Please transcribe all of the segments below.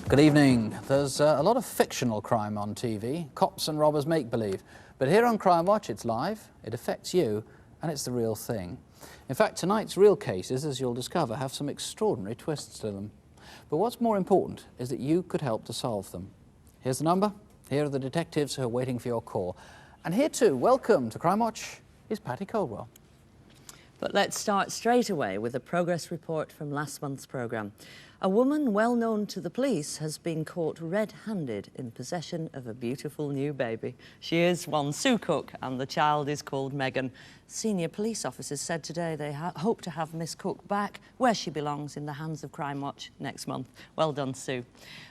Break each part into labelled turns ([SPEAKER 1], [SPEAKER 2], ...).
[SPEAKER 1] Good evening. There's a lot of fictional crime on TV, cops and robbers make-believe. But here on Crimewatch, it's live, it affects you, and it's the real thing. In fact, tonight's real cases, as you'll discover, have some extraordinary twists to them. But what's more important is that you could help to solve them. Here's the number. Here are the detectives who are waiting for your call. And here too, welcome to Crimewatch, is Patty Coldwell.
[SPEAKER 2] But let's start straight away with a progress report from last month's programme. A woman well known to the police has been caught red-handed in possession of a beautiful new baby. She is one Sue Cook and the child is called Megan. Senior police officers said today they hope to have Miss Cook back where she belongs, in the hands of Crimewatch, next month. Well done, Sue.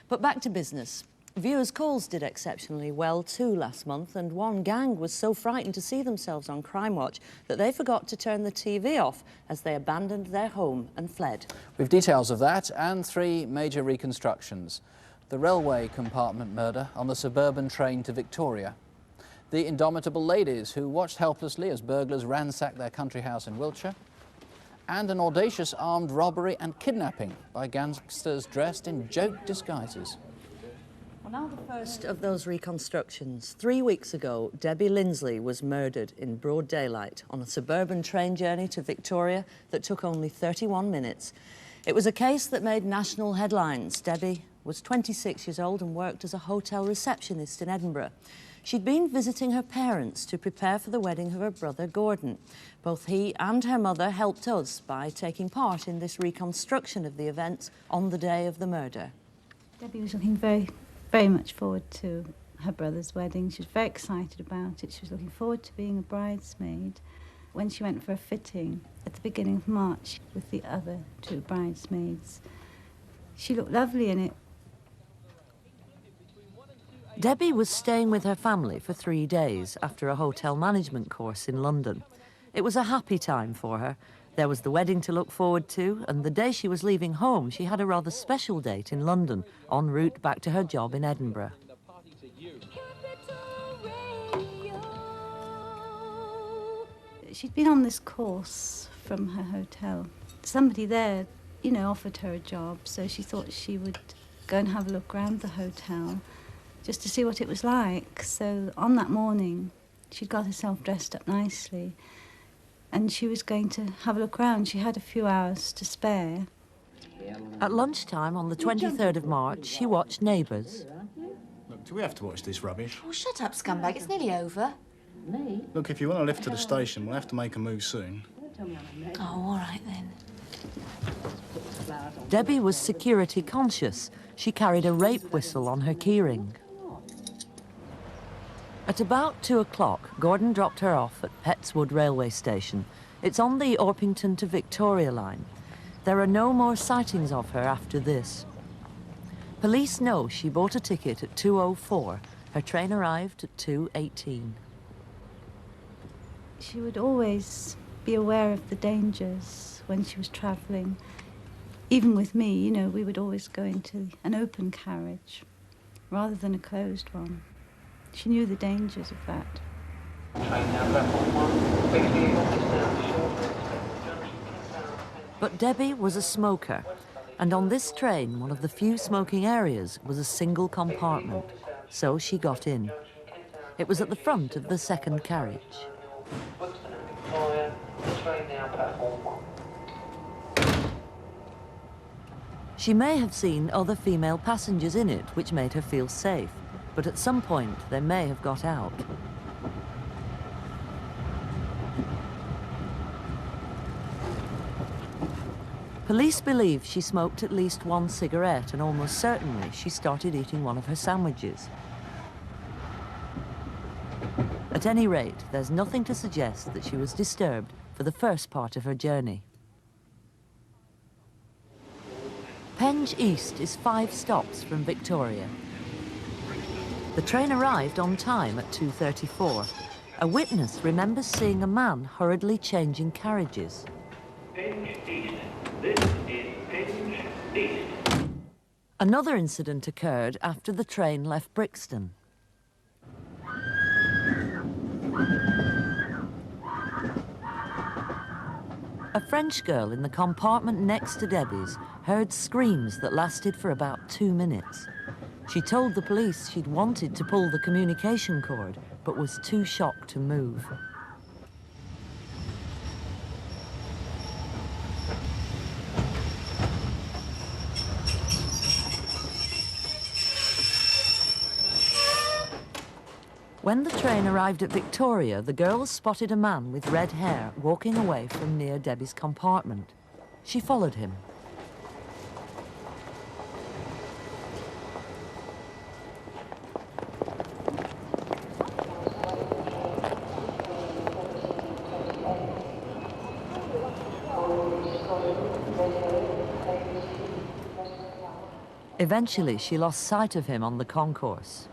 [SPEAKER 2] But back to business. Viewers' calls did exceptionally well too last month, and one gang was so frightened to see themselves on Crimewatch that they forgot to turn the TV off as they abandoned their home and fled. We've details of that and 3 major reconstructions. The railway compartment murder on the suburban train to Victoria. The indomitable ladies who watched helplessly as burglars ransacked their country house in Wiltshire. And an audacious armed robbery and kidnapping by gangsters dressed in joke disguises. Well, now the first of those reconstructions. 3 weeks ago, Debbie Lindsley was murdered in broad daylight on a suburban train journey to Victoria that took only 31 minutes. It was a case that made national headlines. Debbie was 26 years old and worked as a hotel receptionist in Edinburgh. She'd been visiting her parents to prepare for the wedding of her brother, Gordon. Both he and her mother helped us by taking part in this reconstruction of the events on the day of the murder.
[SPEAKER 3] Debbie was looking very much forward to her brother's wedding. She was very excited about it. She was looking forward to being a bridesmaid. When she went for a fitting at the beginning of March with the other 2 bridesmaids, she looked lovely in it.
[SPEAKER 2] Debbie was staying with her family for 3 days after a hotel management course in London. It was a happy time for her. There was the wedding to look forward to, and the day she was leaving home, she had a rather special date in London, en route back to her job in Edinburgh.
[SPEAKER 3] She'd been on this course from her hotel. Somebody there, offered her a job, so she thought she would go and have a look around the hotel just to see what it was like. So on that morning, she'd got herself dressed up nicely, and she was going to have a look around. She had a few hours to spare.
[SPEAKER 2] At lunchtime on the 23rd of March, she watched Neighbours.
[SPEAKER 4] Look, do we have to watch this rubbish?
[SPEAKER 5] Oh, shut up, scumbag. It's nearly over.
[SPEAKER 6] Me?
[SPEAKER 4] Look, if you want to lift to the station, we'll have to make a move soon.
[SPEAKER 5] Oh, all right, then.
[SPEAKER 2] Debbie was security conscious. She carried a rape whistle on her keyring. At about 2 o'clock, Gordon dropped her off at Pettswood railway station. It's on the Orpington to Victoria line. There are no more sightings of her after this. Police know she bought a ticket at 2:04. Her train arrived at 2:18.
[SPEAKER 3] She would always be aware of the dangers when she was travelling. Even with me, we would always go into an open carriage rather than a closed one. She knew the dangers of that.
[SPEAKER 2] But Debbie was a smoker, and on this train, one of the few smoking areas was a single compartment, so she got in. It was at the front of the second carriage. She may have seen other female passengers in it, which made her feel safe, but at some point they may have got out. Police believe she smoked at least 1 cigarette, and almost certainly she started eating one of her sandwiches. At any rate, there's nothing to suggest that she was disturbed for the first part of her journey. Penge East is 5 stops from Victoria. The train arrived on time at 2:34. A witness remembers seeing a man hurriedly changing carriages.
[SPEAKER 7] Penge East. This is Penge East.
[SPEAKER 2] Another incident occurred after the train left Brixton. A French girl in the compartment next to Debbie's heard screams that lasted for about 2 minutes. She told the police she'd wanted to pull the communication cord, but was too shocked to move. When the train arrived at Victoria, the girls spotted a man with red hair walking away from near Debbie's compartment. She followed him. Eventually, she lost sight of him on the concourse.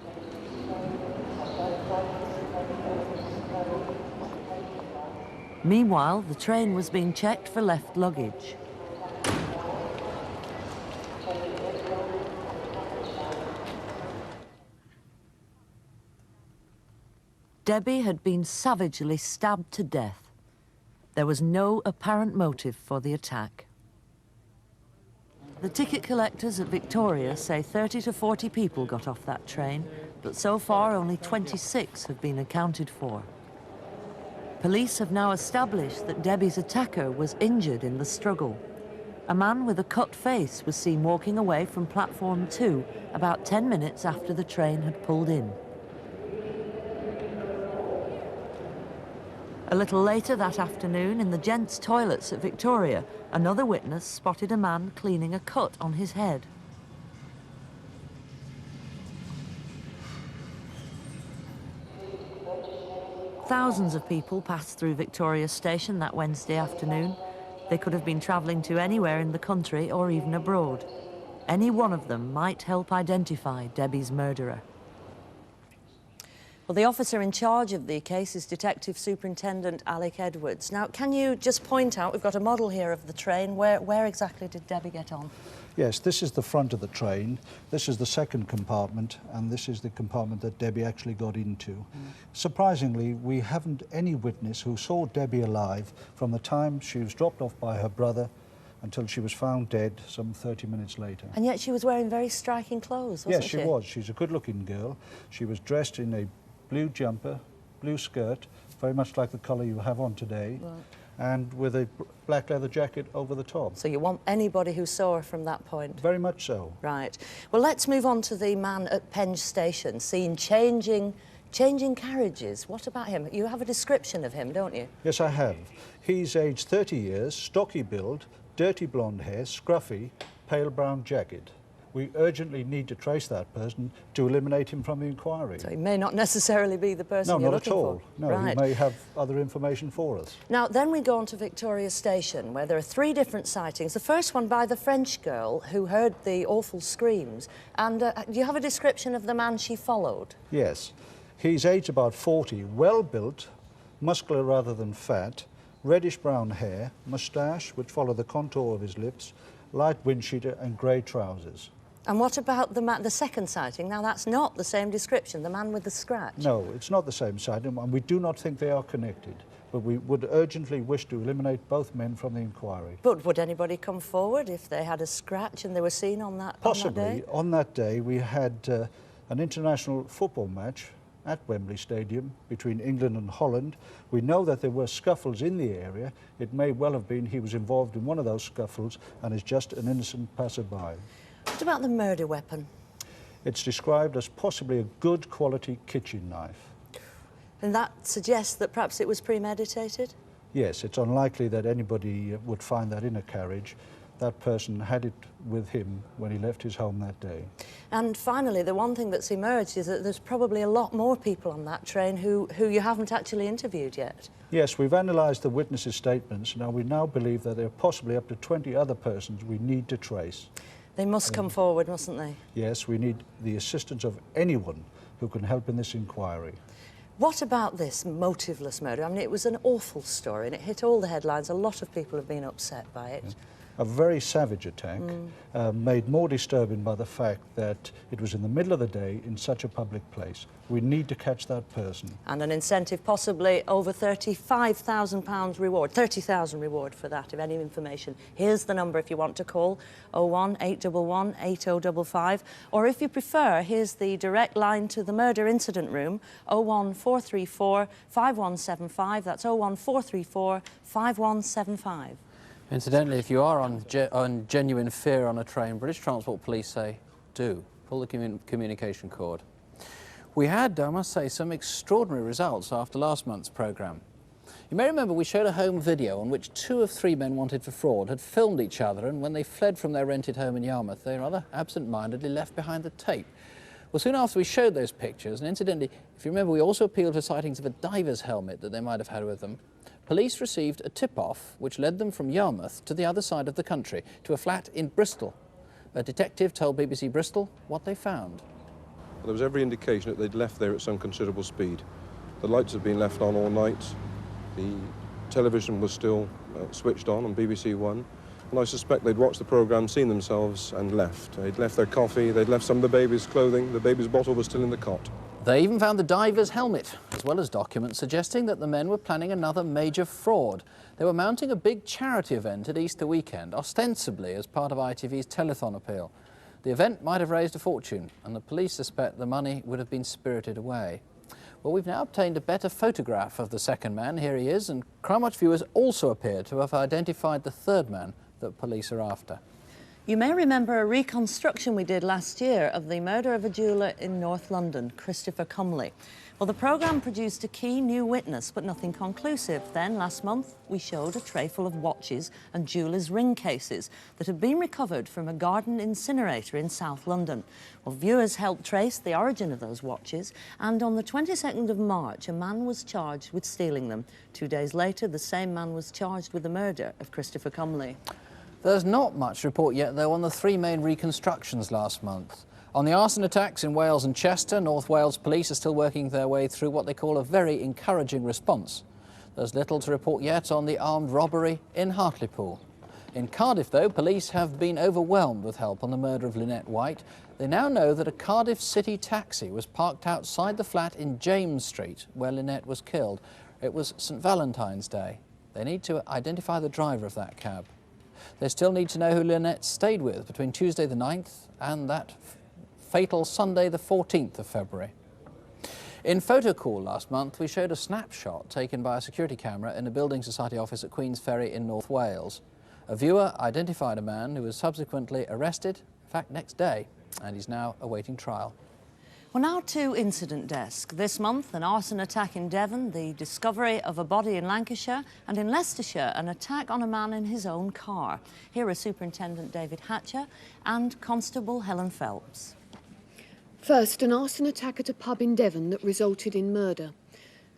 [SPEAKER 2] Meanwhile, the train was being checked for left luggage. Debbie had been savagely stabbed to death. There was no apparent motive for the attack. The ticket collectors at Victoria say 30 to 40 people got off that train, but so far only 26 have been accounted for. Police have now established that Debbie's attacker was injured in the struggle. A man with a cut face was seen walking away from platform 2 about 10 minutes after the train had pulled in. A little later that afternoon, in the gents' toilets at Victoria, another witness spotted a man cleaning a cut on his head. Thousands of people passed through Victoria Station that Wednesday afternoon. They could have been travelling to anywhere in the country or even abroad. Any one of them might help identify Debbie's murderer. Well, the officer in charge of the case is Detective Superintendent Alec Edwards. Now, can you just point out, we've got a model here of the train. Where exactly did Debbie get on?
[SPEAKER 6] Yes, this is the front of the train. This is the second compartment, and this is the compartment that Debbie actually got into. Surprisingly, we haven't any witness who saw Debbie alive from the time she was dropped off by her brother until she was found dead some 30 minutes later.
[SPEAKER 2] And yet she was wearing very striking clothes, wasn't she?
[SPEAKER 6] Yes, she was. She's a good-looking girl. She was dressed in a blue jumper, blue skirt, very much like the colour you have on today, right, and with a black leather jacket over the top.
[SPEAKER 2] So you want anybody who saw her from that point?
[SPEAKER 6] Very much so.
[SPEAKER 2] Right. Well, let's move on to the man at Penge Station, seen changing carriages. What about him? You have a description of him, don't you?
[SPEAKER 6] Yes, I have. He's aged 30 years, stocky build, dirty blonde hair, scruffy, pale brown jacket. We urgently need to trace that person to eliminate him from the inquiry.
[SPEAKER 2] So he may not necessarily be the person you're looking for.
[SPEAKER 6] No, not at all. No,
[SPEAKER 2] right.
[SPEAKER 6] He may have other information for us.
[SPEAKER 2] Now, then we go on to Victoria Station, where there are 3 different sightings. The first one by the French girl who heard the awful screams. And do you have a description of the man she followed?
[SPEAKER 6] Yes. He's aged about 40, well-built, muscular rather than fat, reddish-brown hair, moustache, which followed the contour of his lips, light windcheater and grey trousers.
[SPEAKER 2] And what about the second sighting? Now, that's not the same description, the man with the scratch.
[SPEAKER 6] No, it's not the same sighting, and we do not think they are connected. But we would urgently wish to eliminate both men from the inquiry.
[SPEAKER 2] But would anybody come forward if they had a scratch and they were seen on that,
[SPEAKER 6] Possibly.
[SPEAKER 2] On that day?
[SPEAKER 6] On that day, we had an international football match at Wembley Stadium between England and Holland. We know that there were scuffles in the area. It may well have been he was involved in one of those scuffles and is just an innocent passerby.
[SPEAKER 2] What about the murder weapon?
[SPEAKER 6] It's described as possibly a good quality kitchen knife.
[SPEAKER 2] And that suggests that perhaps it was premeditated?
[SPEAKER 6] Yes, it's unlikely that anybody would find that in a carriage. That person had it with him when he left his home that day.
[SPEAKER 2] And finally, the one thing that's emerged is that there's probably a lot more people on that train who you haven't actually interviewed yet.
[SPEAKER 6] Yes, we've analysed the witnesses' statements. Now, we now believe that there are possibly up to 20 other persons we need to trace.
[SPEAKER 2] They must come forward, mustn't they?
[SPEAKER 6] Yes, we need the assistance of anyone who can help in this inquiry.
[SPEAKER 2] What about this motiveless murder? I mean, it was an awful story and it hit all the headlines. A lot of people have been upset by it.
[SPEAKER 6] Yeah. A very savage attack, made more disturbing by the fact that it was in the middle of the day in such a public place. We need to catch that person.
[SPEAKER 2] And an incentive, possibly over £35,000 reward, 30,000 reward for that, if any information. Here's the number if you want to call, 01 811 8055. Or if you prefer, here's the direct line to the murder incident room, 01 434 5175. That's 01 434 5175.
[SPEAKER 1] Incidentally, if you are on genuine fear on a train, British Transport Police say, do. Pull the communication cord. We had, I must say, some extraordinary results after last month's programme. You may remember we showed a home video on which 2 of 3 men wanted for fraud had filmed each other, and when they fled from their rented home in Yarmouth, they rather absent-mindedly left behind the tape. Well, soon after we showed those pictures, and incidentally, if you remember, we also appealed for sightings of a diver's helmet that they might have had with them, police received a tip-off which led them from Yarmouth to the other side of the country, to a flat in Bristol. A detective told BBC Bristol what they found.
[SPEAKER 8] There was every indication that they'd left there at some considerable speed. The lights had been left on all night, the television was still switched on BBC One, and I suspect they'd watched the programme, seen themselves and left. They'd left their coffee, they'd left some of the baby's clothing, the baby's bottle was still in the cot.
[SPEAKER 1] They even found the diver's helmet, as well as documents suggesting that the men were planning another major fraud. They were mounting a big charity event at Easter weekend, ostensibly as part of ITV's telethon appeal. The event might have raised a fortune, and the police suspect the money would have been spirited away. Well, we've now obtained a better photograph of the second man. Here he is, and Crimewatch viewers also appear to have identified the third man that police are after.
[SPEAKER 2] You may remember a reconstruction we did last year of the murder of a jeweller in North London, Christopher Comley. Well, the programme produced a key new witness, but nothing conclusive. Then, last month, we showed a tray full of watches and jewellers' ring cases that had been recovered from a garden incinerator in South London. Well, viewers helped trace the origin of those watches, and on the 22nd of March, a man was charged with stealing them. 2 days later, the same man was charged with the murder of Christopher Comley.
[SPEAKER 1] There's not much report yet, though, on the 3 main reconstructions last month. On the arson attacks in Wales and Chester, North Wales police are still working their way through what they call a very encouraging response. There's little to report yet on the armed robbery in Hartlepool. In Cardiff, though, police have been overwhelmed with help on the murder of Lynette White. They now know that a Cardiff city taxi was parked outside the flat in James Street, where Lynette was killed. It was St Valentine's Day. They need to identify the driver of that cab. They still need to know who Lynette stayed with between Tuesday the 9th and that fatal Sunday the 14th of February. In Photo Call last month, we showed a snapshot taken by a security camera in a building society office at Queen's Ferry in North Wales. A viewer identified a man who was subsequently arrested, in fact next day, and he's now awaiting trial.
[SPEAKER 2] Well, now to Incident Desk. This month, an arson attack in Devon, the discovery of a body in Lancashire, and in Leicestershire, an attack on a man in his own car. Here are Superintendent David Hatcher and Constable Helen Phelps.
[SPEAKER 9] First, an arson attack at a pub in Devon that resulted in murder.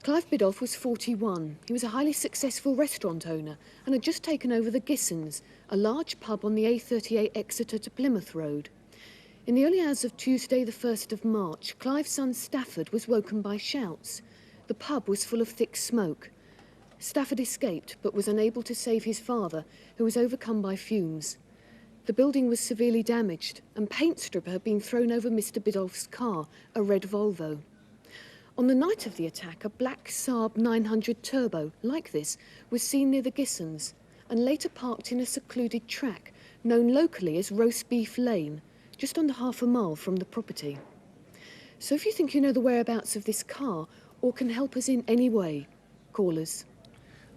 [SPEAKER 9] Clive Biddulph was 41. He was a highly successful restaurant owner and had just taken over the Gissons, a large pub on the A38 Exeter to Plymouth Road. In the early hours of Tuesday, the 1st of March, Clive's son Stafford was woken by shouts. The pub was full of thick smoke. Stafford escaped, but was unable to save his father, who was overcome by fumes. The building was severely damaged, and paint stripper had been thrown over Mr. Biddulph's car, a red Volvo. On the night of the attack, a black Saab 900 Turbo, like this, was seen near the Gissons, and later parked in a secluded track, known locally as Roast Beef Lane, just under half a mile from the property. So if you think you know the whereabouts of this car or can help us in any way, call us.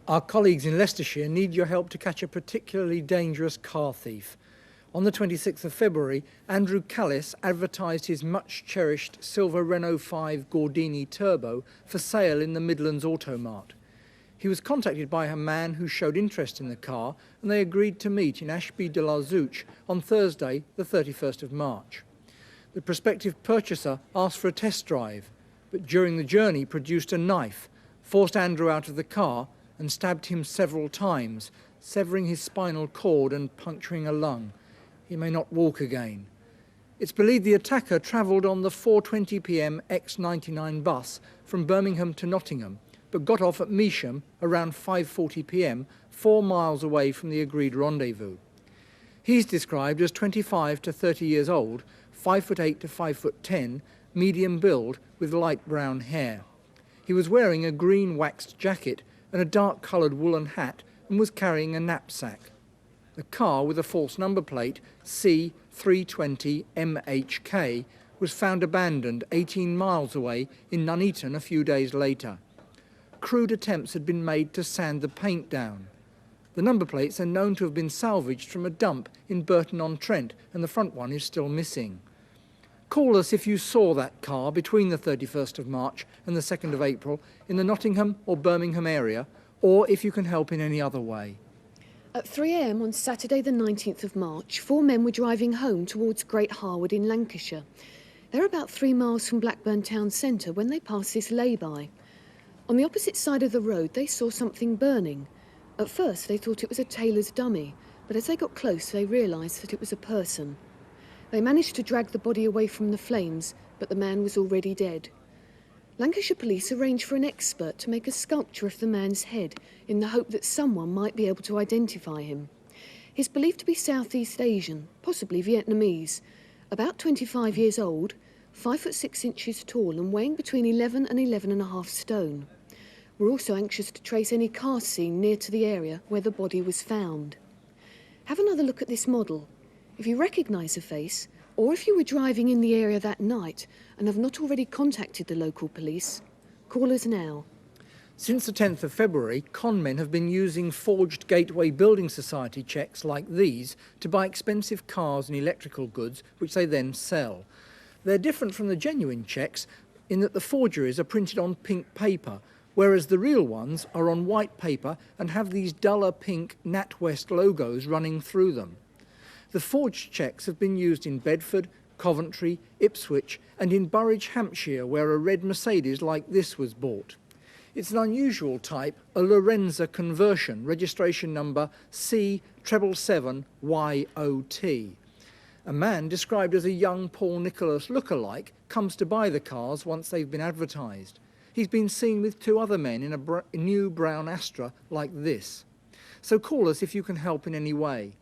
[SPEAKER 10] Our colleagues in Leicestershire need your help to catch a particularly dangerous car thief. On the 26th of February, Andrew Callis advertised his much-cherished silver Renault 5 Gordini Turbo for sale in the Midlands Automart. He was contacted by a man who showed interest in the car, and they agreed to meet in Ashby de la Zouch on Thursday, the 31st of March. The prospective purchaser asked for a test drive, but during the journey produced a knife, forced Andrew out of the car and stabbed him several times, severing his spinal cord and puncturing a lung. He may not walk again. It's believed the attacker travelled on the 4:20 p.m. X99 bus from Birmingham to Nottingham, but got off at Measham around 5:40 p.m, 4 miles away from the agreed rendezvous. He's described as 25 to 30 years old, 5'8" to 5'10", medium build with light brown hair. He was wearing a green waxed jacket and a dark-coloured woolen hat and was carrying a knapsack. The car with a false number plate, C320MHK, was found abandoned 18 miles away in Nuneaton a few days later. Crude attempts had been made to sand the paint down. The number plates are known to have been salvaged from a dump in Burton-on-Trent, and the front one is still missing. Call us if you saw that car between the 31st of March and the 2nd of April in the Nottingham or Birmingham area, or if you can help in any other way.
[SPEAKER 9] At 3 a.m. on Saturday the 19th of March, 4 men were driving home towards Great Harwood in Lancashire. They're about 3 miles from Blackburn town centre when they passed this lay-by. On the opposite side of the road, they saw something burning. At first, they thought it was a tailor's dummy, but as they got close, they realised that it was a person. They managed to drag the body away from the flames, but the man was already dead. Lancashire police arranged for an expert to make a sculpture of the man's head in the hope that someone might be able to identify him. He's believed to be Southeast Asian, possibly Vietnamese, about 25 years old, 5'6" tall and weighing between 11 and 11.5 stone. We're also anxious to trace any car seen near to the area where the body was found. Have another look at this model. If you recognise the face, or if you were driving in the area that night and have not already contacted the local police, call us now.
[SPEAKER 10] Since the 10th of February, con men have been using forged Gateway Building Society cheques like these to buy expensive cars and electrical goods, which they then sell. They're different from the genuine cheques in that the forgeries are printed on pink paper, whereas the real ones are on white paper and have these duller pink NatWest logos running through them. The forged cheques have been used in Bedford, Coventry, Ipswich and in Burridge, Hampshire, where a red Mercedes like this was bought. It's an unusual type, a Lorenza conversion, registration number C777YOT. A man described as a young Paul Nicholas lookalike comes to buy the cars once they've been advertised. He's been seen with 2 other men in a new brown Astra like this. So call us if you can help in any way.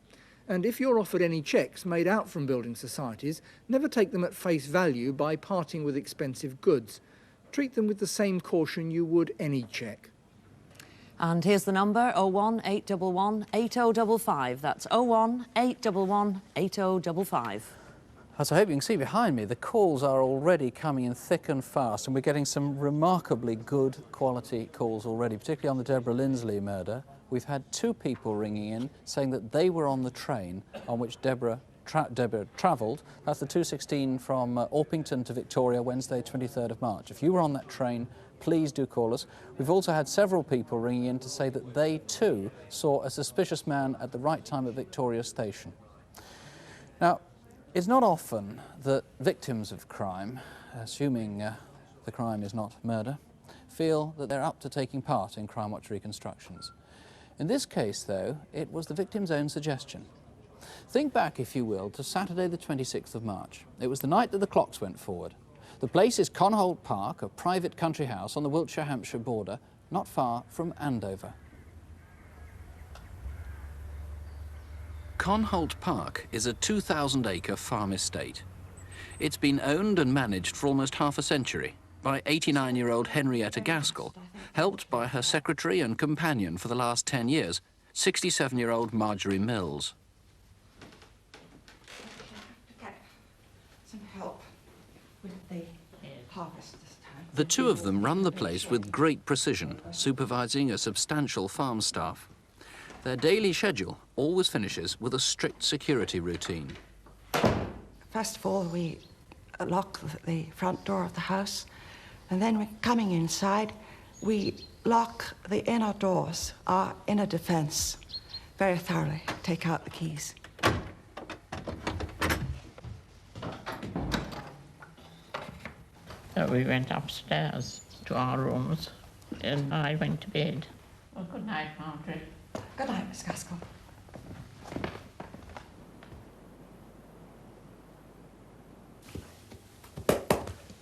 [SPEAKER 10] And if you're offered any cheques made out from building societies, never take them at face value by parting with expensive goods. Treat them with the same caution you would any cheque.
[SPEAKER 2] And here's the number, 01811 8055. That's 01811 8055.
[SPEAKER 1] As I hope you can see behind me, the calls are already coming in thick and fast, and we're getting some remarkably good quality calls already, particularly on the Deborah Lindsley murder. We've had 2 people ringing in saying that they were on the train on which Deborah travelled. That's the 216 from Orpington to Victoria, Wednesday, 23rd of March. If you were on that train, please do call us. We've also had several people ringing in to say that they too saw a suspicious man at the right time at Victoria Station. Now, it's not often that victims of crime, assuming the crime is not murder, feel that they're up to taking part in Crimewatch reconstructions. In this case, though, it was the victim's own suggestion. Think back, if you will, to Saturday the 26th of March. It was the night that the clocks went forward. The place is Conholt Park, a private country house on the Wiltshire-Hampshire border, not far from Andover. Conholt Park is a 2,000-acre farm estate. It's been owned and managed for almost half a century by 89-year-old Henrietta Gaskell, helped by her secretary and companion for the last 10 years, 67-year-old Marjorie Mills.
[SPEAKER 11] Get some help with the harvest this time.
[SPEAKER 1] The 2 of them run the place with great precision, supervising a substantial farm staff. Their daily schedule always finishes with a strict security routine.
[SPEAKER 11] First of all, we lock the front door of the house, and then when coming inside, we lock the inner doors, our inner defence, very thoroughly. Take out the keys.
[SPEAKER 12] So we went upstairs to our rooms, and I went to bed. Well, good night, Margaret.
[SPEAKER 11] Good night, Miss Gaskell.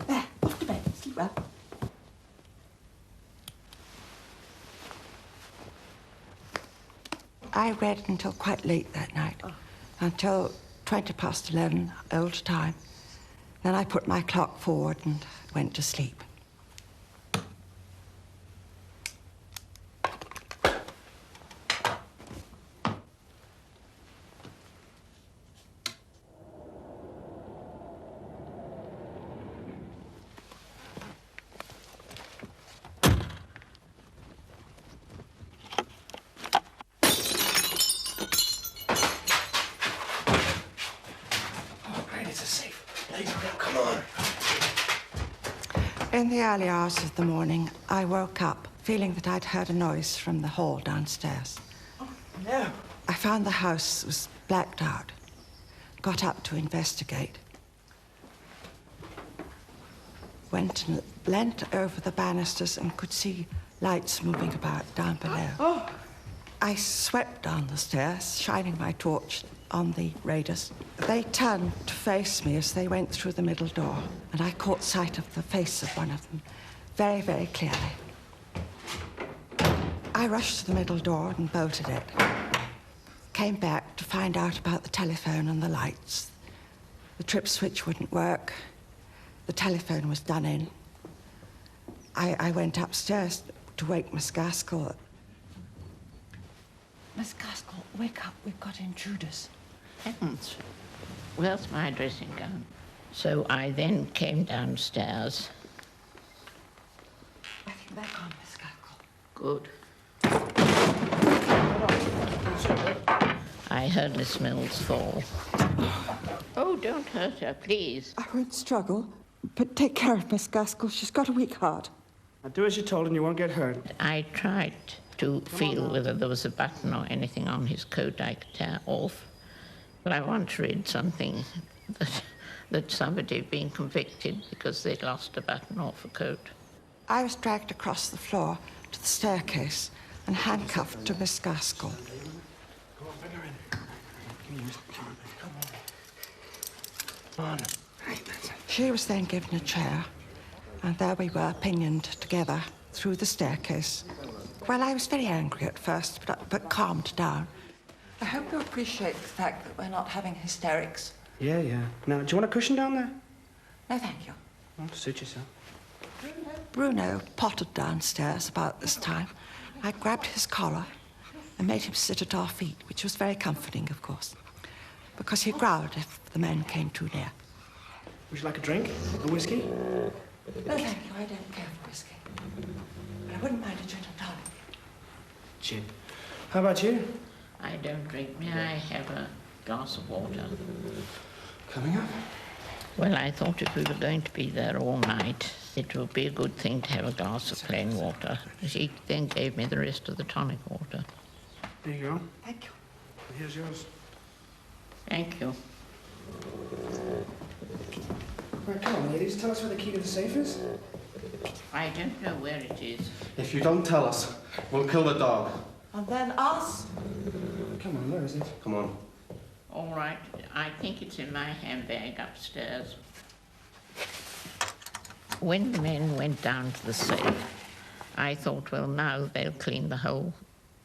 [SPEAKER 11] There, off to bed. Sleep well. I read until quite late that night. until 11:20 old time. Then I put my clock forward and went to sleep. In the early hours of the morning, I woke up feeling that I'd heard a noise from the hall downstairs.
[SPEAKER 10] Oh, no.
[SPEAKER 11] I found the house was blacked out. Got up to investigate. Went and leant over the banisters and could see lights moving about down below.
[SPEAKER 10] Oh.
[SPEAKER 11] I swept down the stairs, shining my torch on the raiders. They turned to face me as they went through the middle door, and I caught sight of the face of one of them very, very clearly. I rushed to the middle door and bolted it. Came back to find out about the telephone and the lights. The trip switch wouldn't work. The telephone was done in. I went upstairs to wake Miss Gaskell. Miss Gaskell, wake up, we've got intruders.
[SPEAKER 12] Heavens, where's my dressing gown? So I then came downstairs.
[SPEAKER 11] I think they're gone, Miss Gaskell.
[SPEAKER 12] Good. I heard Miss Mills fall. Oh, don't hurt her, please.
[SPEAKER 11] I won't struggle, but take care of Miss Gaskell. She's got a weak heart.
[SPEAKER 13] Now do as you're told and you won't get hurt.
[SPEAKER 12] I tried to feel whether there was a button or anything on his coat I could tear off. But I once read something that somebody had been convicted because they'd lost a button off a coat.
[SPEAKER 11] I was dragged across the floor to the staircase and handcuffed to Miss Gaskell.
[SPEAKER 13] Come on.
[SPEAKER 11] She was then given a chair, and there we were, pinioned together through the staircase. Well, I was very angry at first, but calmed down. I hope you appreciate the fact that we're not having hysterics.
[SPEAKER 13] Yeah. Now, do you want a cushion down there?
[SPEAKER 11] No, thank you.
[SPEAKER 13] Oh, suit yourself.
[SPEAKER 11] Bruno pottered downstairs about this time. I grabbed his collar and made him sit at our feet, which was very comforting, of course, because he growled if the men came too near.
[SPEAKER 13] Would you like a drink? A whiskey?
[SPEAKER 11] No, thank you. I don't care for whiskey. But I wouldn't mind a gin and tonic.
[SPEAKER 13] Gin. How about you?
[SPEAKER 12] I don't drink. May I have a glass of water?
[SPEAKER 13] Coming up.
[SPEAKER 12] Well, I thought if we were going to be there all night, it would be a good thing to have a glass of plain water. She then gave me the rest of the tonic water.
[SPEAKER 13] There you go.
[SPEAKER 11] Thank you.
[SPEAKER 13] Here's yours.
[SPEAKER 12] Thank you.
[SPEAKER 13] Right, come on, ladies. Tell us where the key to the safe is.
[SPEAKER 12] I don't know where it is.
[SPEAKER 14] If you don't tell us, we'll kill the dog.
[SPEAKER 11] And then us?
[SPEAKER 13] Come on, where is it?
[SPEAKER 14] Come on.
[SPEAKER 12] All right. I think it's in my handbag upstairs. When the men went down to the safe, I thought, well, now they'll clean the whole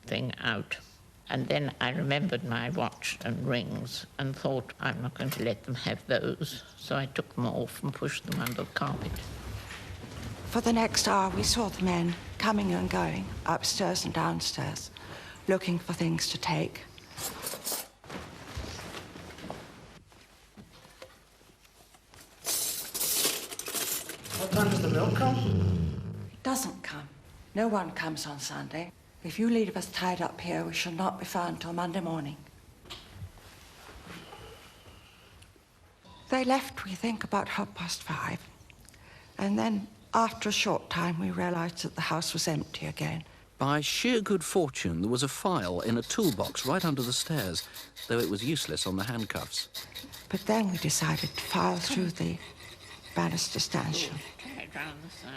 [SPEAKER 12] thing out. And then I remembered my watch and rings and thought, I'm not going to let them have those. So I took them off and pushed them under the carpet.
[SPEAKER 11] For the next hour, we saw the men coming and going, upstairs and downstairs, looking for things to take.
[SPEAKER 13] What time does the milk come?
[SPEAKER 11] It doesn't come. No one comes on Sunday. If you leave us tied up here, we shall not be found till Monday morning. They left, we think, about 5:30. And then, after a short time, we realised that the house was empty again.
[SPEAKER 15] By sheer good fortune, there was a file in a toolbox right under the stairs, though it was useless on the handcuffs.
[SPEAKER 11] But then we decided to file through the banister stanchion.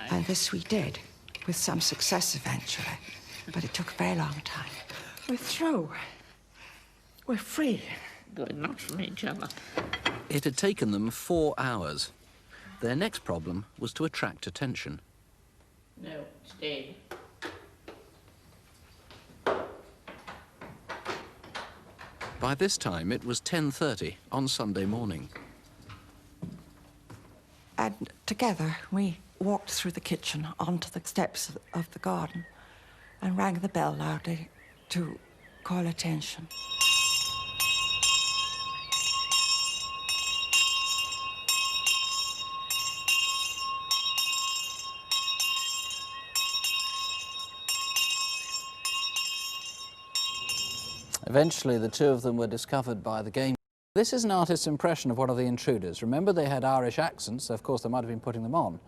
[SPEAKER 11] And this we did, with some success eventually. But it took a very long time. We're through. We're free.
[SPEAKER 12] Good, not from each other.
[SPEAKER 15] It had taken them 4 hours. Their next problem was to attract attention.
[SPEAKER 12] No, it's dead.
[SPEAKER 15] By this time, it was 10:30 on Sunday morning.
[SPEAKER 11] And together we walked through the kitchen onto the steps of the garden and rang the bell loudly to call attention.
[SPEAKER 1] Eventually, the two of them were discovered by the game. This is an artist's impression of one of the intruders. Remember, they had Irish accents, so of course they might have been putting them on.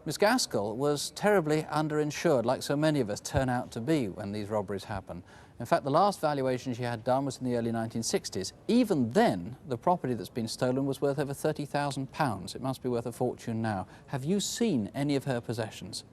[SPEAKER 1] Miss Gaskell was terribly underinsured, like so many of us turn out to be when these robberies happen. In fact, the last valuation she had done was in the early 1960s. Even then, the property that's been stolen was worth over £30,000. It must be worth a fortune now. Have you seen any of her possessions?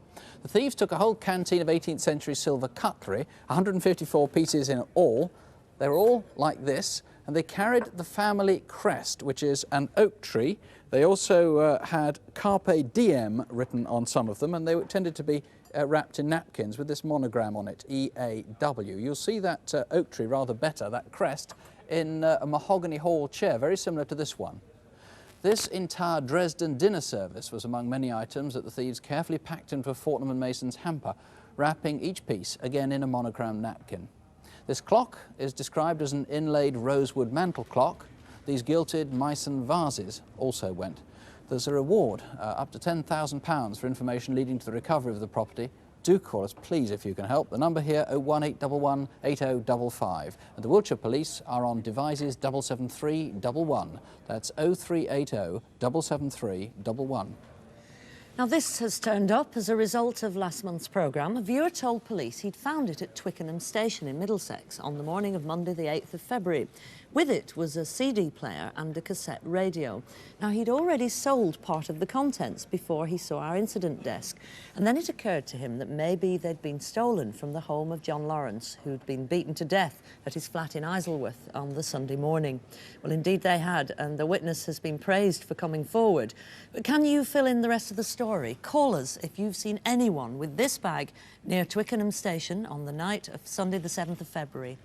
[SPEAKER 1] The thieves took a whole canteen of 18th century silver cutlery, 154 pieces in all. They were all like this, and they carried the family crest, which is an oak tree. They also had Carpe Diem written on some of them, and they tended to be wrapped in napkins with this monogram on it, EAW. You'll see that oak tree rather better, that crest, in a mahogany hall chair, very similar to this one. This entire Dresden dinner service was among many items that the thieves carefully packed into a Fortnum & Mason's hamper, wrapping each piece again in a monogrammed napkin. This clock is described as an inlaid rosewood mantel clock. These gilded Meissen vases also went. There's a reward up to £10,000 for information leading to the recovery of the property. Do call us, please, if you can help. The number here, 01811 8055. And the Wiltshire Police are on Devizes 77311. That's 0380 77311.
[SPEAKER 2] Now, this has turned up as a result of last month's programme. A viewer told police he'd found it at Twickenham Station in Middlesex on the morning of Monday the 8th of February. With it was a CD player and a cassette radio. Now, he'd already sold part of the contents before he saw our incident desk, and then it occurred to him that maybe they'd been stolen from the home of John Lawrence, who'd been beaten to death at his flat in Isleworth on the Sunday morning. Well, indeed they had, and the witness has been praised for coming forward. But can you fill in the rest of the story? Call us if you've seen anyone with this bag near Twickenham Station on the night of Sunday the 7th of February.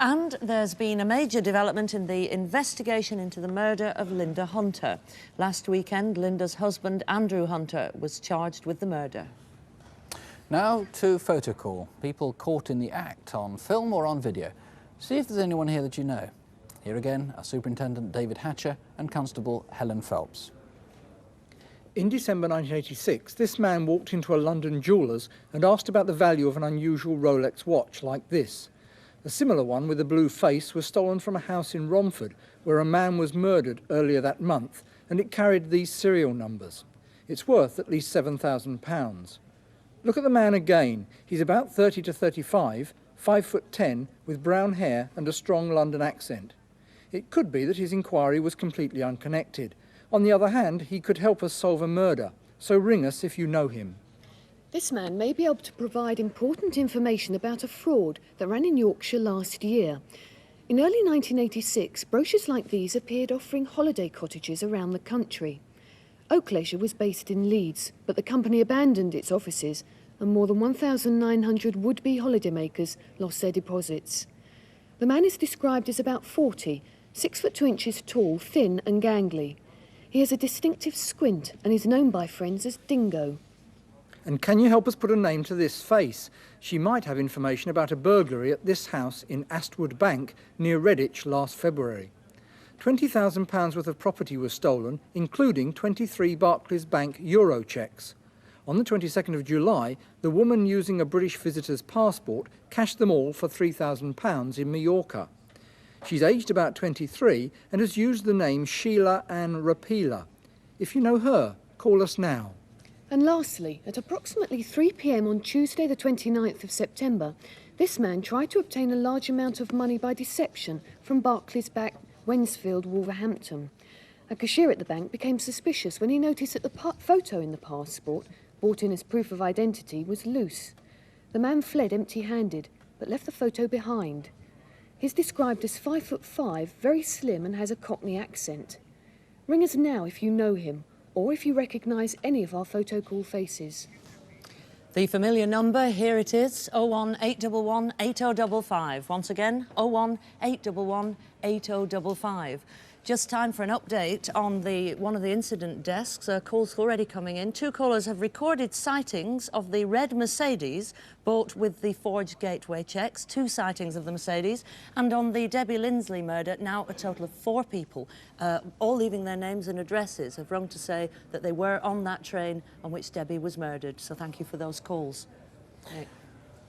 [SPEAKER 2] And there's been a major development in the investigation into the murder of Linda Hunter. Last weekend, Linda's husband, Andrew Hunter, was charged with the murder.
[SPEAKER 1] Now to photo call. People caught in the act on film or on video. See if there's anyone here that you know. Here again are Superintendent David Hatcher and Constable Helen Phelps.
[SPEAKER 10] In December 1986, this man walked into a London jeweller's and asked about the value of an unusual Rolex watch like this. A similar one with a blue face was stolen from a house in Romford, where a man was murdered earlier that month, and it carried these serial numbers. It's worth at least £7,000. Look at the man again. He's about 30 to 35, 5'10", with brown hair and a strong London accent. It could be that his inquiry was completely unconnected. On the other hand, he could help us solve a murder, so ring us if you know him.
[SPEAKER 9] This man may be able to provide important information about a fraud that ran in Yorkshire last year. In early 1986, brochures like these appeared offering holiday cottages around the country. Oak Leisure was based in Leeds, but the company abandoned its offices and more than 1,900 would-be holidaymakers lost their deposits. The man is described as about 40, 6 foot 2 inches tall, thin and gangly. He has a distinctive squint and is known by friends as Dingo.
[SPEAKER 10] And can you help us put a name to this face? She might have information about a burglary at this house in Astwood Bank near Redditch last February. £20,000 worth of property was stolen, including 23 Barclays Bank euro cheques. On the 22nd of July, the woman using a British visitor's passport cashed them all for £3,000 in Mallorca. She's aged about 23 and has used the name Sheila Ann Rapila. If you know her, call us now.
[SPEAKER 9] And lastly, at approximately 3 p.m. on Tuesday the 29th of September, this man tried to obtain a large amount of money by deception from Barclays Bank, Wensfield, Wolverhampton. A cashier at the bank became suspicious when he noticed that the photo in the passport, brought in as proof of identity, was loose. The man fled empty-handed, but left the photo behind. He's described as 5'5", very slim and has a Cockney accent. Ring us now if you know him, or if you recognise any of our photo call faces.
[SPEAKER 2] The familiar number, here it is, 01811 8055. Once again, 01811 8055. Just time for an update on one of the incident desks. Calls already coming in. 2 callers have recorded sightings of the red Mercedes bought with the forged gateway checks. 2 sightings of the Mercedes. And on the Debbie Lindsley murder, now a total of 4 people, all leaving their names and addresses, have rung to say that they were on that train on which Debbie was murdered. So thank you for those calls. Hey.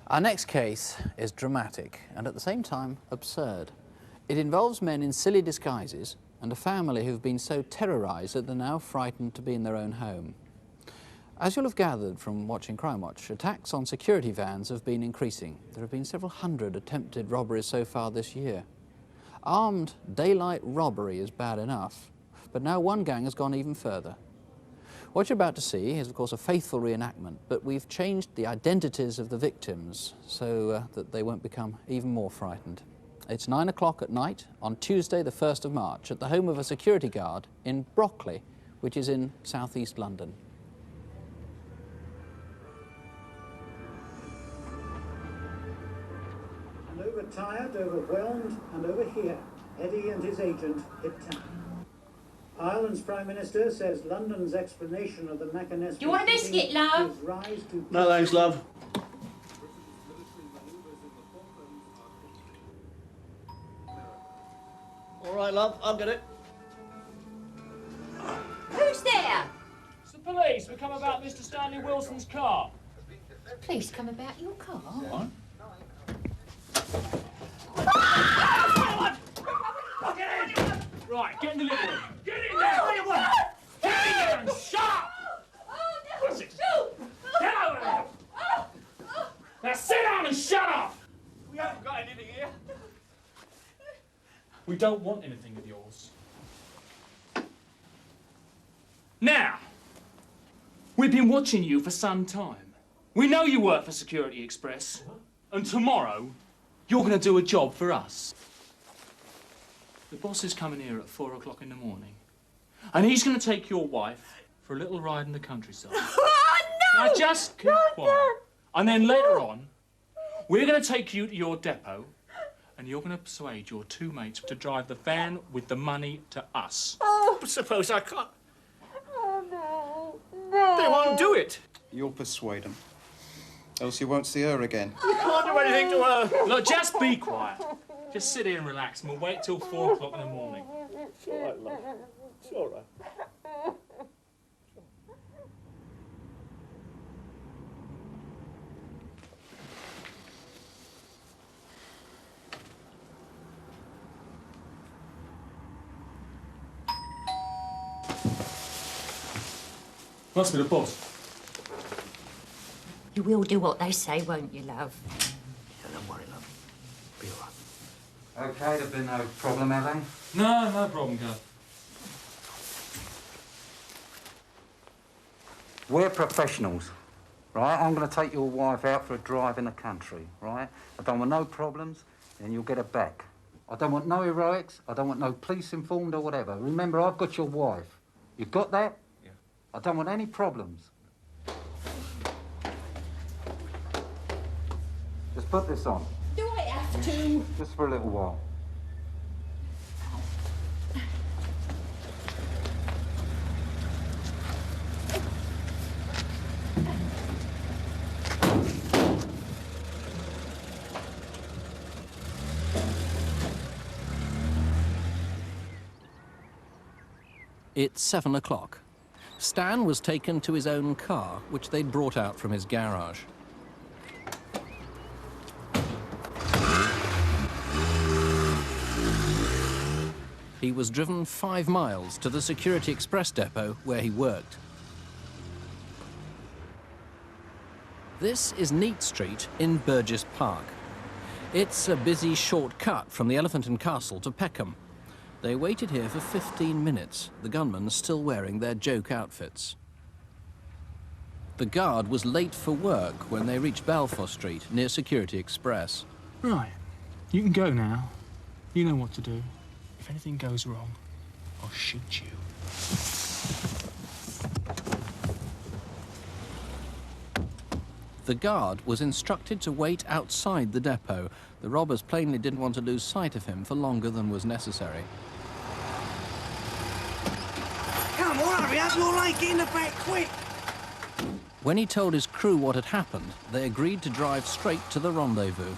[SPEAKER 1] Our next case is dramatic and at the same time absurd. It involves men in silly disguises and a family who've been so terrorised that they're now frightened to be in their own home. As you'll have gathered from watching Crimewatch, attacks on security vans have been increasing. There have been several hundred attempted robberies so far this year. Armed daylight robbery is bad enough, but now one gang has gone even further. What you're about to see is, of course, a faithful reenactment, but we've changed the identities of the victims so that they won't become even more frightened. It's 9 o'clock at night on Tuesday, the 1st of March, at the home of a security guard in Brockley, which is in southeast London.
[SPEAKER 16] And overtired, overwhelmed, and over here, Eddie and his agent hit town. Ireland's Prime Minister says London's explanation of the mechanism...
[SPEAKER 5] Do you want a biscuit, love?
[SPEAKER 14] No, thanks, love. All right, love, I'll get it.
[SPEAKER 5] Who's there?
[SPEAKER 17] It's the police. We come about Mr. Stanley Wilson's car.
[SPEAKER 5] Police come about your car?
[SPEAKER 17] What? Right, get in the living room. Get in there! What do you want? Get in there and shut up! What's it? Get over there! Now sit down and shut up!
[SPEAKER 14] We haven't got anything here.
[SPEAKER 17] We don't want anything of yours. Now, we've been watching you for some time. We know you work for Security Express, and tomorrow you're going to do a job for us. The boss is coming here at 4 o'clock in the morning, and he's going to take your wife for a little ride in the countryside.
[SPEAKER 5] Oh, no!
[SPEAKER 17] Now just keep quiet. And then later on, we're going to take you to your depot, and you're going to persuade your 2 mates to drive the van with the money to us.
[SPEAKER 14] Oh, suppose I can't.
[SPEAKER 5] Oh, no. No.
[SPEAKER 14] They won't do it.
[SPEAKER 18] You'll persuade them, else you won't see her again.
[SPEAKER 14] You can't do anything to her.
[SPEAKER 17] Look, just be quiet. Just sit here and relax, and we'll wait till 4 o'clock in the morning.
[SPEAKER 14] It's all right, love. It's all right.
[SPEAKER 17] Must be the boss.
[SPEAKER 5] You will do what they say, won't you, love?
[SPEAKER 18] Yeah, don't worry, love. Be all right. OK, there's been no problem, have they?
[SPEAKER 17] No problem, Gav.
[SPEAKER 18] We're professionals, right? I'm going to take your wife out for a drive in the country, right? I don't want no problems, and you'll get her back. I don't want no heroics. I don't want no police informed or whatever. Remember, I've got your wife. You got that? Yeah. I don't want any problems. Just put this on.
[SPEAKER 5] Do I have to?
[SPEAKER 18] Just for a little while.
[SPEAKER 15] It's 7 o'clock. Stan was taken to his own car, which they'd brought out from his garage. He was driven 5 miles to the Security Express depot where he worked. This is Neat Street in Burgess Park. It's a busy short cut from the Elephant and Castle to Peckham. They waited here for 15 minutes, the gunmen still wearing their joke outfits. The guard was late for work when they reached Balfour Street near Security Express.
[SPEAKER 17] Right, you can go now. You know what to do. If anything goes wrong, I'll shoot you.
[SPEAKER 15] The guard was instructed to wait outside the depot. The robbers plainly didn't want to lose sight of him for longer than was necessary.
[SPEAKER 19] Come on, hurry up, you're late, get in the back, quick!
[SPEAKER 15] When he told his crew what had happened, they agreed to drive straight to the rendezvous.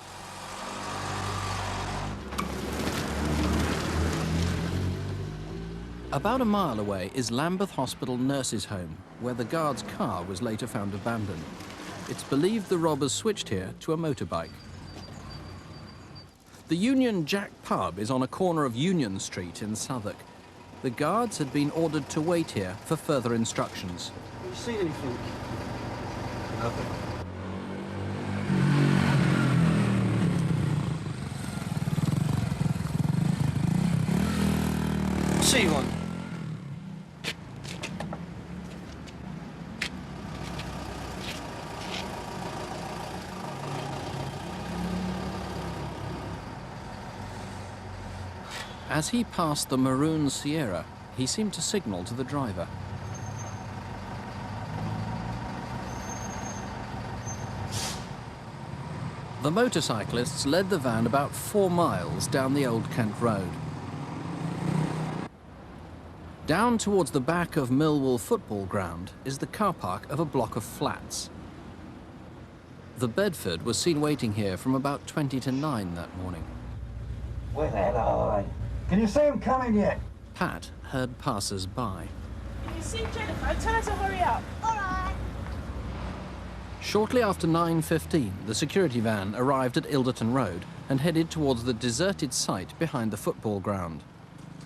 [SPEAKER 15] About a mile away is Lambeth Hospital Nurses' Home, where the guard's car was later found abandoned. It's believed the robbers switched here to a motorbike. The Union Jack pub is on a corner of Union Street in Southwark. The guards had been ordered to wait here for further instructions.
[SPEAKER 19] Have you seen anything? Nothing. See one.
[SPEAKER 15] As he passed the maroon Sierra, he seemed to signal to the driver. The motorcyclists led the van about 4 miles down the Old Kent Road. Down towards the back of Millwall football ground is the car park of a block of flats. The Bedford was seen waiting here from about 20 to 9 that morning.
[SPEAKER 19] Where the hell are they? Can you see them coming yet?
[SPEAKER 15] Pat heard passers-by.
[SPEAKER 20] Can you see Jennifer? Tell her to hurry up. All right.
[SPEAKER 15] Shortly after 9:15, the security van arrived at Ilderton Road and headed towards the deserted site behind the football ground.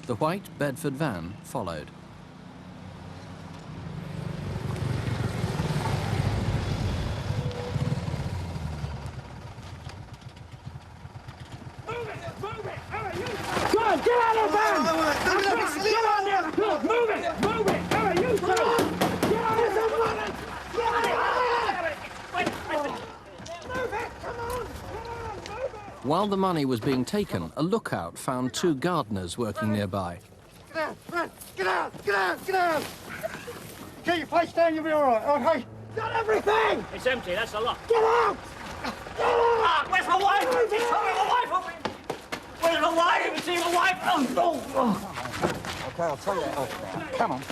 [SPEAKER 15] The white Bedford van followed.
[SPEAKER 20] Come on, get out of the van! Get on there! Move it! Move it! All right, you two! Get on there! Get on it! Move it! Come on! Move it!
[SPEAKER 15] While the money was being taken, a lookout found 2 gardeners working nearby.
[SPEAKER 19] Get out! Run! Get out! Get out! Get out! Get your face down, you'll be all right, okay? Got everything!
[SPEAKER 20] It's empty, that's a lot.
[SPEAKER 19] Get out! Get out!
[SPEAKER 20] Ah, where's my wife? He's talking my wife! Where's my wife? It's my wife! Oh.
[SPEAKER 19] Okay, I'll take that off now. Come on.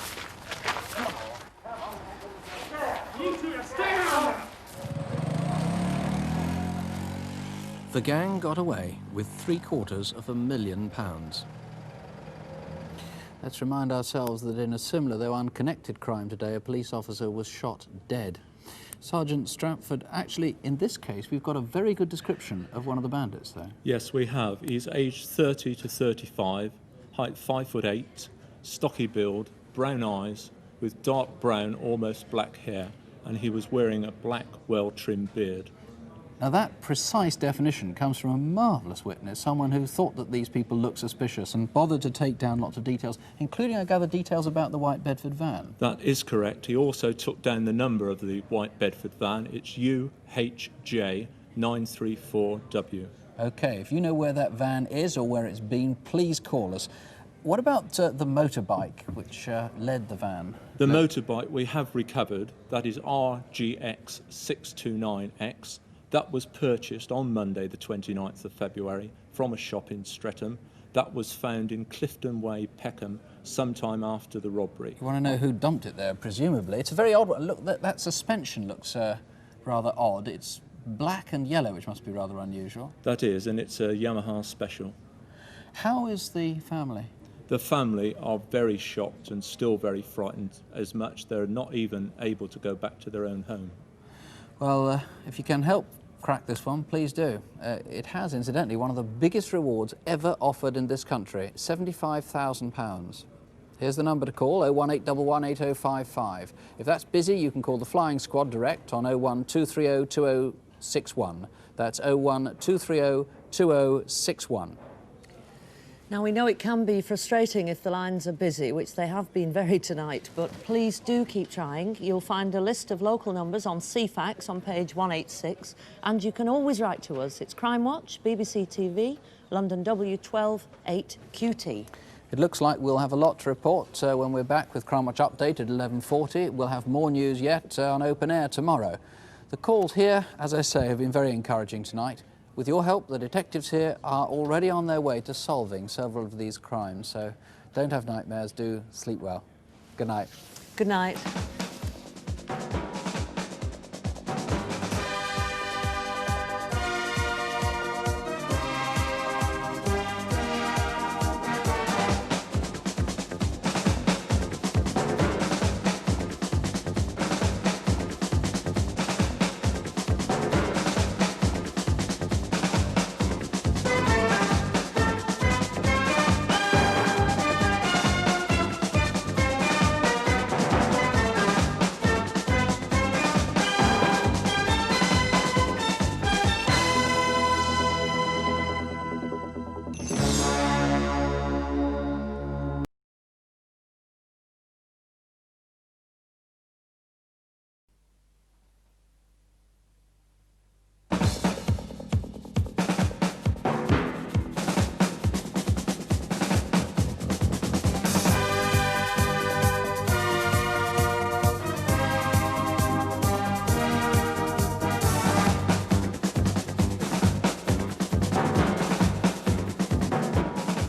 [SPEAKER 20] You two stay down!
[SPEAKER 15] The gang got away with £750,000.
[SPEAKER 1] Let's remind ourselves that in a similar, though unconnected crime today, a police officer was shot dead. Sergeant Stratford, actually, in this case, we've got a very good description of one of the bandits, though.
[SPEAKER 21] Yes, we have. He's aged 30 to 35, height 5'8", stocky build, brown eyes, with dark brown, almost black hair, and he was wearing a black, well-trimmed beard.
[SPEAKER 1] Now, that precise definition comes from a marvellous witness, someone who thought that these people looked suspicious and bothered to take down lots of details, including, I gather, details about the white Bedford van.
[SPEAKER 21] That is correct. He also took down the number of the white Bedford van. It's UHJ934W.
[SPEAKER 1] OK, if you know where that van is or where it's been, please call us. What about the motorbike which led the van?
[SPEAKER 21] The motorbike we have recovered, that is RGX629X. That was purchased on Monday, the 29th of February, from a shop in Streatham. That was found in Clifton Way, Peckham, sometime after the robbery.
[SPEAKER 1] You want to know who dumped it there, presumably? It's a very odd one. Look, that suspension looks rather odd. It's black and yellow, which must be rather unusual.
[SPEAKER 21] That is, and it's a Yamaha special.
[SPEAKER 1] How is the family?
[SPEAKER 21] The family are very shocked and still very frightened, as much they're not even able to go back to their own home.
[SPEAKER 1] Well, if you can help crack this one, please do. It has, incidentally, one of the biggest rewards ever offered in this country, £75,000. Here's the number to call, 018118055. If that's busy, you can call the flying squad direct on 012302061. That's 012302061.
[SPEAKER 2] Now, we know it can be frustrating if the lines are busy, which they have been very tonight, but please do keep trying. You'll find a list of local numbers on CFAX on page 186, and you can always write to us. It's Crimewatch, BBC TV, London W12 8QT.
[SPEAKER 1] It looks like we'll have a lot to report when we're back with Crimewatch Update at 11:40. We'll have more news yet on Open Air tomorrow. The calls here, as I say, have been very encouraging tonight. With your help, the detectives here are already on their way to solving several of these crimes, so don't have nightmares, do sleep well. Good night.
[SPEAKER 2] Good night.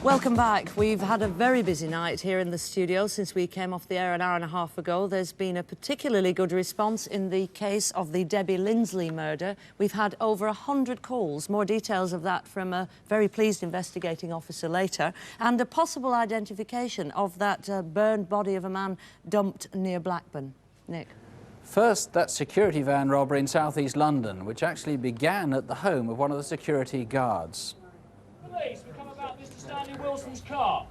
[SPEAKER 2] Welcome back. We've had a very busy night here in the studio since we came off the air an hour and a half ago. There's been a particularly good response in the case of the Debbie Lindsley murder. We've had over 100 calls, more details of that from a very pleased investigating officer later, and a possible identification of that burned body of a man dumped near Blackburn. Nick.
[SPEAKER 1] First, that security van robbery in southeast London, which actually began at the home of one of the security guards.
[SPEAKER 17] Police, we come about Mr. Stanley Wilson's car.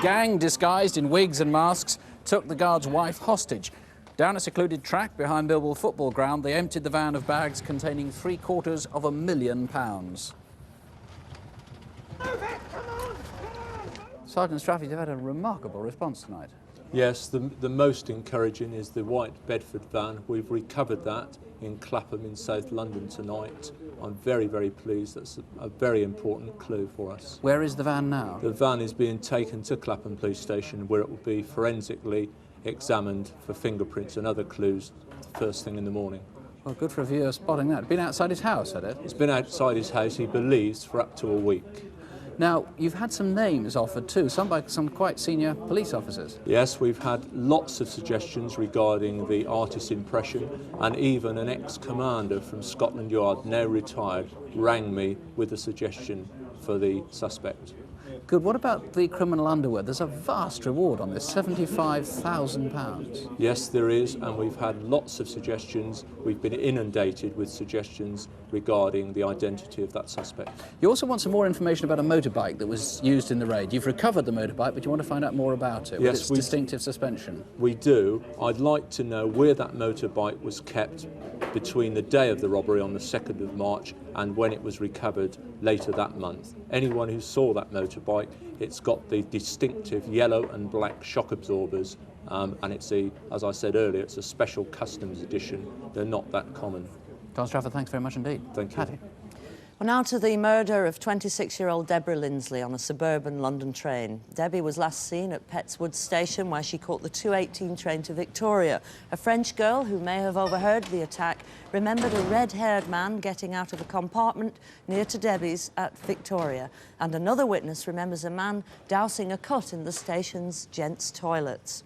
[SPEAKER 1] Gang disguised in wigs and masks took the guard's wife hostage. Down a secluded track behind Millwall football ground, they emptied the van of bags containing £750,000. Sergeant Strafford, you've had a remarkable response tonight.
[SPEAKER 21] Yes, the most encouraging is the white Bedford van. We've recovered that in Clapham in South London tonight. I'm very, very pleased. That's a very important clue for us.
[SPEAKER 1] Where is the van now?
[SPEAKER 21] The van is being taken to Clapham Police Station, where it will be forensically examined for fingerprints and other clues first thing in the morning.
[SPEAKER 1] Well, good for a viewer spotting that. Been outside his house, had it?
[SPEAKER 21] It's been outside his house, he believes, for up to a week.
[SPEAKER 1] Now, you've had some names offered too, some by some quite senior police officers.
[SPEAKER 21] Yes, we've had lots of suggestions regarding the artist's impression, and even an ex-commander from Scotland Yard, now retired, rang me with a suggestion for the suspect.
[SPEAKER 1] Good. What about the criminal underwear? There's a vast reward on this, £75,000.
[SPEAKER 21] Yes, there is, and we've had lots of suggestions. We've been inundated with suggestions regarding the identity of that suspect.
[SPEAKER 1] You also want some more information about a motorbike that was used in the raid. You've recovered the motorbike, but you want to find out more about it,
[SPEAKER 21] Yes,
[SPEAKER 1] with its distinctive suspension.
[SPEAKER 21] We do. I'd like to know where that motorbike was kept between the day of the robbery on the 2nd of March and when it was recovered later that month. Anyone who saw that motorbike, it's got the distinctive yellow and black shock absorbers, and it's as I said earlier, it's a special customs edition. They're not that common.
[SPEAKER 1] Don Strafford, thanks very much indeed.
[SPEAKER 21] Thank you.
[SPEAKER 1] Hattie.
[SPEAKER 2] Well, now to the murder of 26-year-old Deborah Lindsley on a suburban London train. Debbie was last seen at Pettswood Station, where she caught the 2:18 train to Victoria. A French girl who may have overheard the attack remembered a red-haired man getting out of a compartment near to Debbie's at Victoria. And another witness remembers a man dousing a cut in the station's gents' toilets.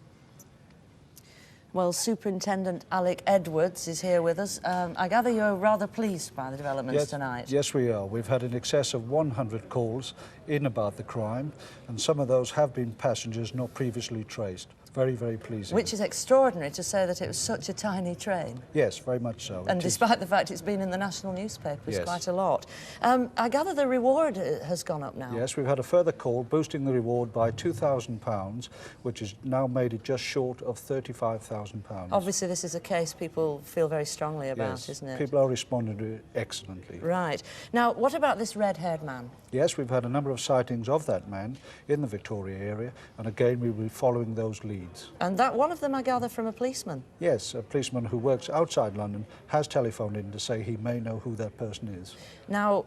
[SPEAKER 2] Well, Superintendent Alec Edwards is here with us. I gather you're rather pleased by the developments tonight.
[SPEAKER 6] Yes, we are. We've had in excess of 100 calls in about the crime, and some of those have been passengers not previously traced. Very, very pleasing.
[SPEAKER 2] Which is extraordinary to say that it was such a tiny train.
[SPEAKER 6] Yes, very much so.
[SPEAKER 2] And despite the fact it's been in the national newspapers
[SPEAKER 6] Yes.
[SPEAKER 2] quite a lot. I gather the reward has gone up now.
[SPEAKER 6] Yes, we've had a further call boosting the reward by £2,000, which has now made it just short of £35,000.
[SPEAKER 2] Obviously, this is a case people feel very strongly about,
[SPEAKER 6] Yes,
[SPEAKER 2] isn't it?
[SPEAKER 6] people are responding to it excellently.
[SPEAKER 2] Right. Now, what about this red-haired man?
[SPEAKER 6] Yes, we've had a number of sightings of that man in the Victoria area, and again we will be following those leads.
[SPEAKER 2] And that one of them, I gather, from a policeman.
[SPEAKER 6] Yes, a policeman who works outside London has telephoned in to say he may know who that person is.
[SPEAKER 2] Now,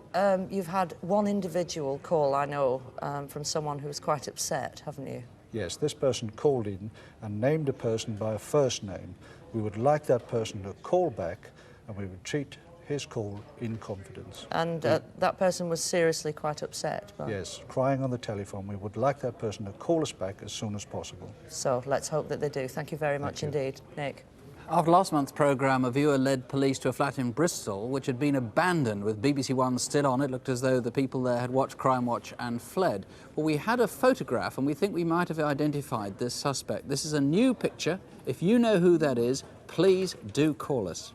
[SPEAKER 2] you've had one individual call, I know, from someone who was quite upset, haven't you?
[SPEAKER 6] Yes, this person called in and named a person by a first name. We would like that person to call back, and we would treat his call in confidence.
[SPEAKER 2] And that person was seriously quite upset.
[SPEAKER 6] Yes, crying on the telephone. We would like that person to call us back as soon as possible.
[SPEAKER 2] So let's hope that they do. Thank you very much indeed, Nick.
[SPEAKER 1] After last month's programme, a viewer led police to a flat in Bristol which had been abandoned with BBC One still on. It looked as though the people there had watched Crimewatch and fled. Well, we had a photograph and we think we might have identified this suspect. This is a new picture. If you know who that is, please do call us.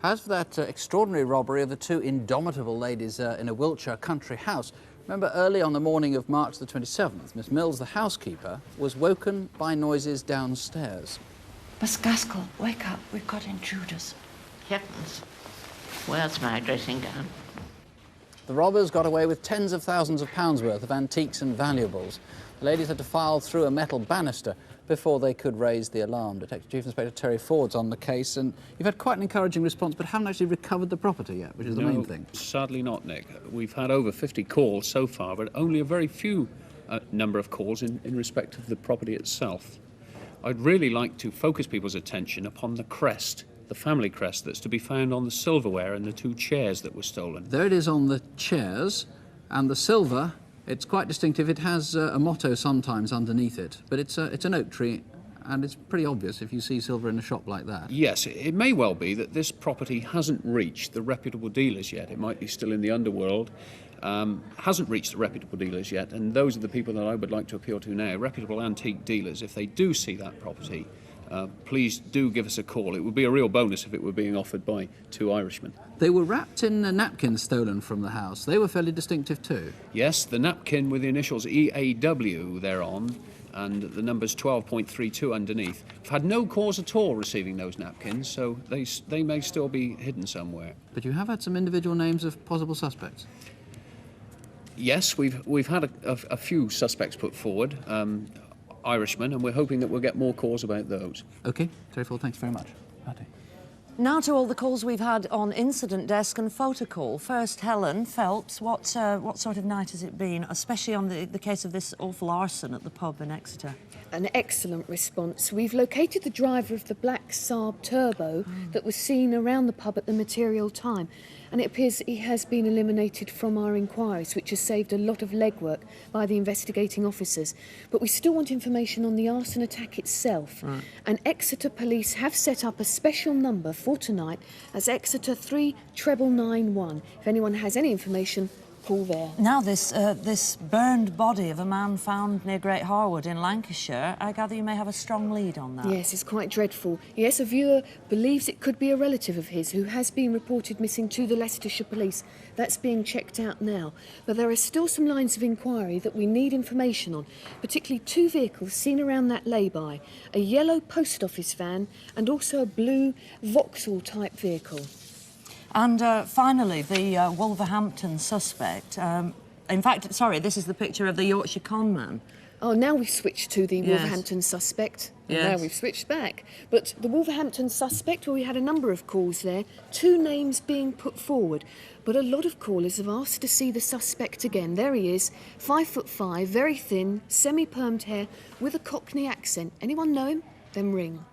[SPEAKER 1] As for that extraordinary robbery of the two indomitable ladies in a Wiltshire country house, remember early on the morning of March the 27th, Miss Mills, the housekeeper, was woken by noises downstairs.
[SPEAKER 11] Miss Gaskell, wake up. We've got intruders.
[SPEAKER 12] Heavens. Where's my dressing gown?
[SPEAKER 1] The robbers got away with tens of thousands of pounds worth of antiques and valuables. The ladies had to file through a metal banister before they could raise the alarm. Detective Chief Inspector Terry Ford's on the case, and you've had quite an encouraging response, but haven't actually recovered the property yet, which is the main thing.
[SPEAKER 4] Sadly not, Nick. We've had over 50 calls so far, but only a very few number of calls in respect of the property itself. I'd really like to focus people's attention upon the crest, the family crest that's to be found on the silverware and the two chairs that were stolen.
[SPEAKER 1] There it is on the chairs, and the silver, it's quite distinctive. It has a motto sometimes underneath it, but it's an oak tree, and it's pretty obvious if you see silver in a shop like that.
[SPEAKER 4] Yes, it may well be that this property hasn't reached the reputable dealers yet. It might be still in the underworld. Hasn't reached the reputable dealers yet, and those are the people that I would like to appeal to now. Reputable antique dealers, if they do see that property, please do give us a call. It would be a real bonus if it were being offered by two Irishmen.
[SPEAKER 1] They were wrapped in napkins stolen from the house. They were fairly distinctive too.
[SPEAKER 4] Yes, the napkin with the initials EAW thereon, and the numbers 12.32 underneath. I've had no cause at all receiving those napkins, so they may still be hidden somewhere.
[SPEAKER 1] But you have had some individual names of possible suspects.
[SPEAKER 4] Yes, we've had a few suspects put forward, Irishmen, and we're hoping that we'll get more calls about those.
[SPEAKER 1] OK, Terry Ford, thanks very much.
[SPEAKER 2] Now to all the calls we've had on incident desk and photo call. First, Helen Phelps, what sort of night has it been, especially on the case of this awful arson at the pub in Exeter?
[SPEAKER 9] An excellent response. We've located the driver of the black Saab Turbo that was seen around the pub at the material time, and it appears he has been eliminated from our inquiries, which has saved a lot of legwork by the investigating officers. But we still want information on the arson attack itself.
[SPEAKER 2] Right.
[SPEAKER 9] And Exeter Police have set up a special number for tonight as Exeter 39991. If anyone has any information, call there.
[SPEAKER 2] Now this burned body of a man found near Great Harwood in Lancashire, I gather you may have a strong lead on that.
[SPEAKER 9] Yes, it's quite dreadful. Yes, a viewer believes it could be a relative of his who has been reported missing to the Leicestershire Police. That's being checked out now. But there are still some lines of inquiry that we need information on, particularly two vehicles seen around that lay-by, a yellow post office van and also a blue Vauxhall-type vehicle.
[SPEAKER 2] And finally, the Wolverhampton suspect. In fact, sorry, this is the picture of the Yorkshire con man.
[SPEAKER 9] Oh, now we've switched to the
[SPEAKER 2] Yes.
[SPEAKER 9] Wolverhampton suspect. And
[SPEAKER 2] Yes.
[SPEAKER 9] now we've switched back. But the Wolverhampton suspect, well, we had a number of calls there, two names being put forward. But a lot of callers have asked to see the suspect again. There he is, 5'5", very thin, semi-permed hair, with a Cockney accent. Anyone know him? Then ring.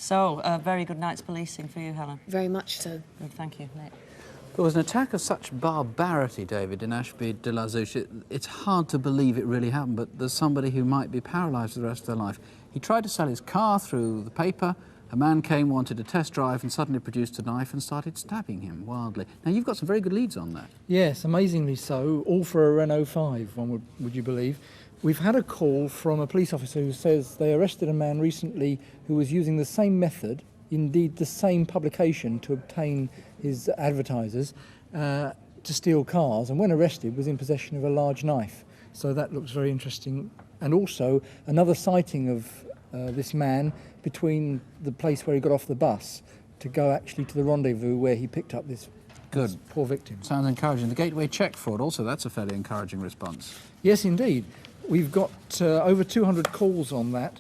[SPEAKER 2] So, very good night's policing for you, Helen.
[SPEAKER 9] Very much so.
[SPEAKER 2] Good, thank you, Nick.
[SPEAKER 1] There was an attack of such barbarity, David, in Ashby de la Zouch. It's hard to believe it really happened, but there's somebody who might be paralysed for the rest of their life. He tried to sell his car through the paper. A man came, wanted a test drive, and suddenly produced a knife and started stabbing him wildly. Now, you've got some very good leads on that.
[SPEAKER 10] Yes, amazingly so, all for a Renault 5, would you believe. We've had a call from a police officer who says they arrested a man recently who was using the same method, indeed the same publication to obtain his advertisers, to steal cars, and when arrested was in possession of a large knife. So that looks very interesting. And also another sighting of this man between the place where he got off the bus to go actually to the rendezvous where he picked up this poor victim.
[SPEAKER 1] Sounds encouraging. The Gateway check fraud, also, that's a fairly encouraging response.
[SPEAKER 10] Yes, indeed. We've got over 200 calls on that,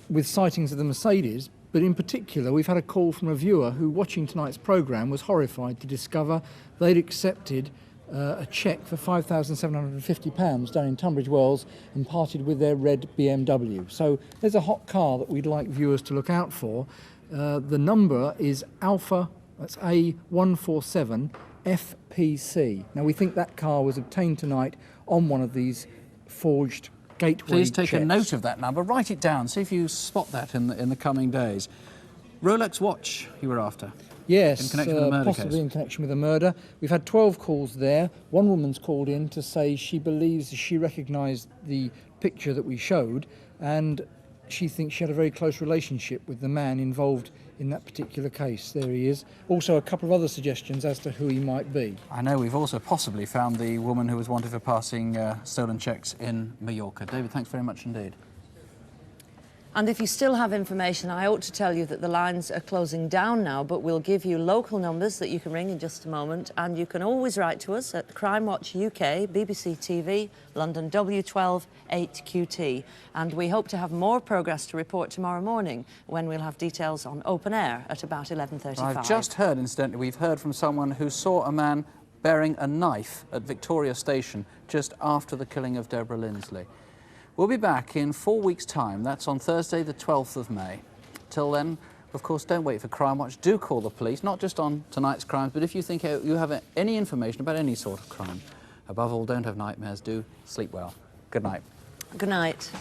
[SPEAKER 10] with sightings of the Mercedes, but in particular we've had a call from a viewer who, watching tonight's programme, was horrified to discover they'd accepted a cheque for £5,750 down in Tunbridge Wells and parted with their red BMW. So there's a hot car that we'd like viewers to look out for. The number is Alpha, that's A147 FPC. Now we think that car was obtained tonight on one of these forged gateway
[SPEAKER 1] Please take a
[SPEAKER 10] checks.
[SPEAKER 1] note of that number, write it down, see if you spot that in the coming days. Rolex watch you were after?
[SPEAKER 10] Yes,
[SPEAKER 1] in connection with the murder
[SPEAKER 10] possibly
[SPEAKER 1] case.
[SPEAKER 10] in connection with a murder. We've had 12 calls there. One woman's called in to say she believes she recognised the picture that we showed, and she thinks she had a very close relationship with the man involved in that particular case. There he is. Also a couple of other suggestions as to who he might be.
[SPEAKER 1] I know we've also possibly found the woman who was wanted for passing stolen cheques in Mallorca. David, thanks very much indeed.
[SPEAKER 2] And if you still have information, I ought to tell you that the lines are closing down now, but we'll give you local numbers that you can ring in just a moment, and you can always write to us at Crimewatch UK, BBC TV, London W12 8QT. And we hope to have more progress to report tomorrow morning when we'll have details on open air at about 11:35.
[SPEAKER 1] I've just heard, incidentally, we've heard from someone who saw a man bearing a knife at Victoria Station just after the killing of Deborah Lindsley. We'll be back in 4 weeks' time. That's on Thursday, the 12th of May. Till then, of course, don't wait for Crimewatch. Do call the police, not just on tonight's crimes, but if you think you have any information about any sort of crime. Above all, don't have nightmares. Do sleep well. Good night.
[SPEAKER 2] Good night.